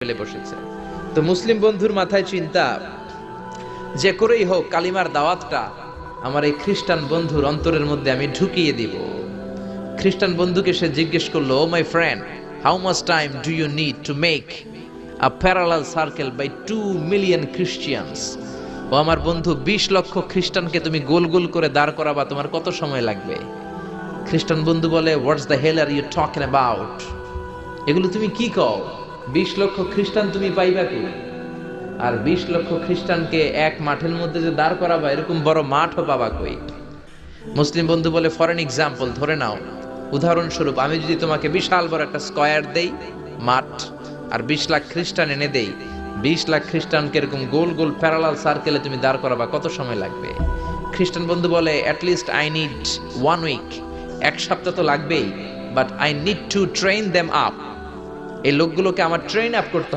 ফেলে বসেছে। তো মুসলিম বন্ধুর মাথায় চিন্তা, যে করেই হোক কালিমার দাওয়াতটা আমার এই খ্রিস্টান বন্ধুর অন্তরের মধ্যে আমি ঢুকিয়ে দিব। খ্রিস্টান বন্ধুকে সে জিজ্ঞেস করলো, oh my friend, how much time do you need to make a parallel circle by 2 million Christians? ও আমার বন্ধু, 20 লক্ষ খ্রিস্টানকে তুমি গোল গোল করে দাঁড় করাবা, তোমার কত সময় লাগবে? খ্রিস্টান বন্ধু বলে, what's the hell are you talking about? এগুলো তুমি কি কও? 20 লক্ষ খ্রিস্টান তুমি পাইবা কি? আর 20 লক্ষ খ্রিস্টানকে এক মাঠের মধ্যে যে দাঁড় করাবা, এরকম বড় মাঠও পাবা কই? মুসলিম বন্ধু বলে, ফর এন এক্সাম্পল, ধরে নাও, উদাহরণস্বরূপ আমি যদি তোমাকে বিশাল বড় একটা স্কয়ার দেই, মাঠ, আর 20 লাখ খ্রিস্টান এনে দেই, 20 লাখ খ্রিস্টানকে এরকম গোল গোল প্যারালাল সার্কেলে তুমি দাঁড় করাবা, কত সময় লাগবে? খ্রিস্টান বন্ধু বলে, at least I need 1 week, এক সপ্তাহ তো লাগবেই, but I need to train them up. এই লোকগুলোকে আমার ট্রেন আপ করতে